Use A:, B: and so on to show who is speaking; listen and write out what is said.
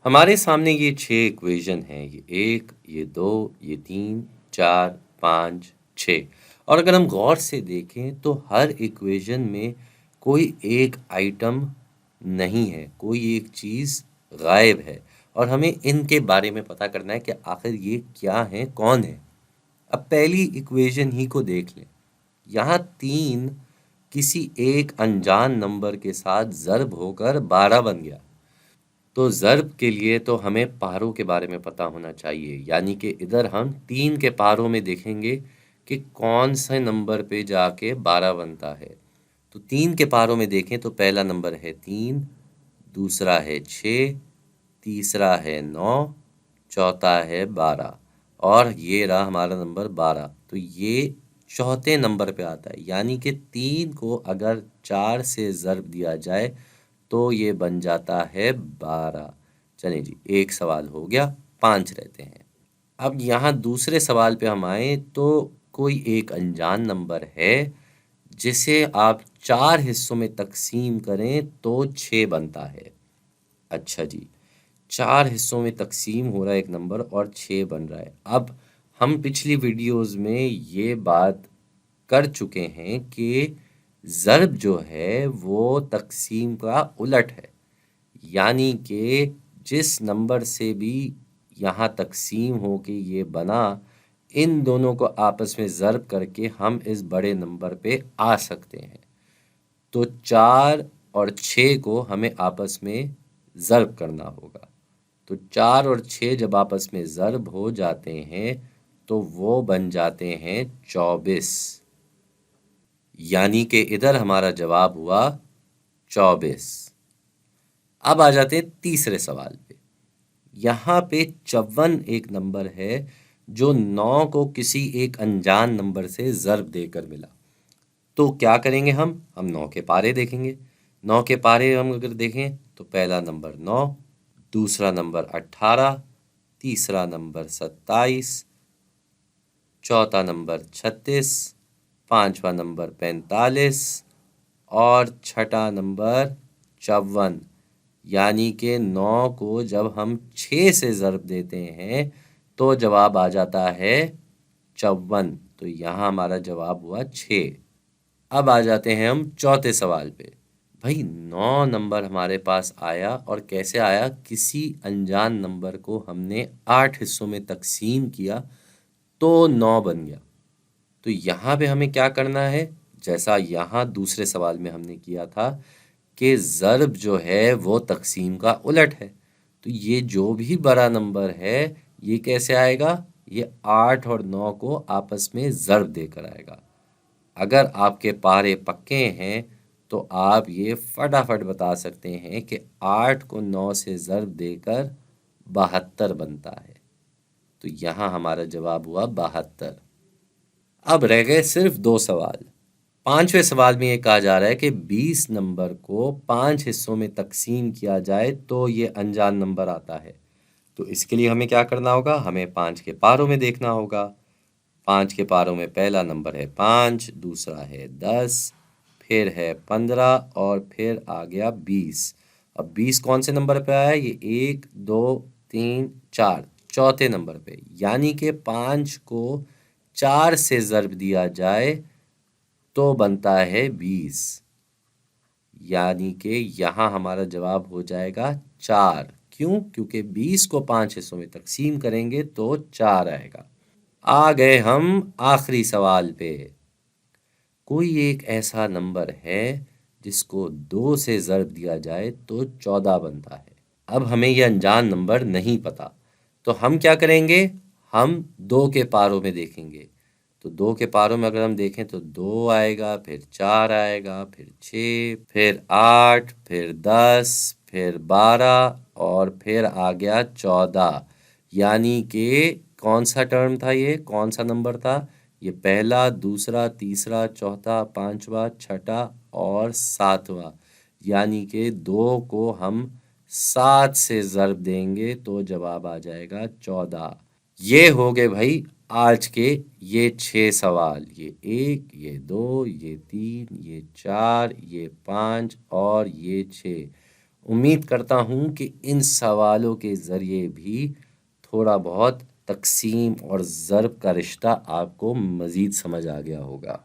A: हमारे सामने ये 6 इक्वेशन हैं, ये 1, ये 2, ये 3, 4, 5, 6। और अगर हम गौर से देखें तो हर इक्वेशन में कोई एक आइटम नहीं है, कोई एक चीज़ गायब है और हमें इनके बारे में पता करना है कि आखिर ये क्या हैं, कौन है। अब पहली इक्वेशन ही को देख लें। यहाँ 3 किसी एक अनजान नंबर के साथ ज़र्ब होकर 12 बन गया। तो ज़र्ब के लिए तो हमें पारों के बारे में पता होना चाहिए, यानी कि इधर हम 3 के पारों में देखेंगे कि कौन से नंबर पे जाके 12 बनता है। तो 3 के पारों में देखें तो पहला नंबर है 3, दूसरा है 6, तीसरा है 9, चौथा है 12 और ये रहा हमारा नंबर 12। तो ये चौथे नंबर पे आता है, यानी कि 3 को अगर 4 से ज़र्ब दिया जाए तो ये बन जाता है 12। चलें जी, एक सवाल हो गया, 5 रहते हैं। अब यहाँ दूसरे सवाल पे हम आए तो कोई एक अनजान नंबर है जिसे आप 4 हिस्सों में तकसीम करें तो 6 बनता है। अच्छा जी, 4 हिस्सों में तकसीम हो रहा है एक नंबर और 6 बन रहा है। अब हम पिछली वीडियोस में ये बात कर चुके हैं कि ज़र्ब जो है वो तकसीम का उलट है, यानी कि जिस नंबर से भी यहाँ तकसीम हो के ये बना, इन दोनों को आपस में ज़र्ब करके हम इस बड़े नंबर पे आ सकते हैं। तो 4 और 6 को हमें आपस में ज़र्ब करना होगा। तो 4 और 6 जब आपस में ज़र्ब हो जाते हैं तो वो बन जाते हैं 24, यानी कि इधर हमारा जवाब हुआ 24। अब आ जाते हैं तीसरे सवाल पे। यहाँ पे 54 एक नंबर है जो 9 को किसी एक अनजान नंबर से ज़र्ब देकर मिला। तो क्या करेंगे हम 9 के पारे देखेंगे। 9 के पारे हम अगर देखें तो पहला नंबर 9, दूसरा नंबर 18, तीसरा नंबर 27, चौथा नंबर 36, पांचवा नंबर 45 और छठा नंबर 54। यानी कि 9 को जब हम 6 से ज़र्ब देते हैं तो जवाब आ जाता है 54। तो यहाँ हमारा जवाब हुआ 6। अब आ जाते हैं हम चौथे सवाल पे। भाई 9 नंबर हमारे पास आया और कैसे आया? किसी अनजान नंबर को हमने 8 हिस्सों में तकसीम किया तो 9 बन गया। तो यहाँ पे हमें क्या करना है? जैसा यहाँ दूसरे सवाल में हमने किया था कि ज़र्ब जो है वो तकसीम का उलट है। तो ये जो भी बड़ा नंबर है ये कैसे आएगा? ये 8 और 9 को आपस में ज़र्ब देकर आएगा। अगर आपके पारे पक्के हैं तो आप ये फटाफट बता सकते हैं कि 8 को 9 से ज़र्ब देकर 72 बनता है। तो यहाँ हमारा जवाब हुआ 72। अब रह गए सिर्फ 2 सवाल। पांचवें सवाल में ये कहा जा रहा है कि 20 नंबर को 5 हिस्सों में तकसीम किया जाए तो ये अनजान नंबर आता है। तो इसके लिए हमें क्या करना होगा? हमें 5 के पारों में देखना होगा। 5 के पारों में पहला नंबर है 5, दूसरा है 10, फिर है 15 और फिर आ गया 20। अब 20 कौन से नंबर पे आया? ये 1, 2, 3, 4 चौथे नंबर पे, यानी कि 5 को 4 से ज़र्ब दिया जाए तो बनता है 20। यानी कि यहाँ हमारा जवाब हो जाएगा 4। क्यों? क्योंकि 20 को 5 हिस्सों में तकसीम करेंगे तो 4 आएगा। आ गए हम आखिरी सवाल पे। कोई एक ऐसा नंबर है जिसको 2 से ज़र्ब दिया जाए तो 14 बनता है। अब हमें यह अनजान नंबर नहीं पता, तो हम क्या करेंगे? हम 2 के पारों में देखेंगे। तो 2 के पारों में अगर हम देखें तो 2 आएगा, फिर 4 आएगा, फिर 6, फिर 8, फिर 10, फिर 12 और फिर आ गया 14। यानी कि कौन सा टर्म था ये? कौन सा नंबर था? ये पहला, दूसरा, तीसरा, चौथा, पांचवा, छठा और सातवां। यानी कि 2 को हम 7 से ज़र्ब देंगे तो जवाब आ जाएगा 14। ये हो गए भाई आज के ये 6 सवाल। ये 1, ये 2, ये 3, ये 4, ये 5 और ये 6। امید کرتا ہوں کہ ان سوالوں کے ذریعے بھی تھوڑا بہت تقسیم اور ضرب کا رشتہ آپ کو مزید سمجھ آ گیا ہوگا۔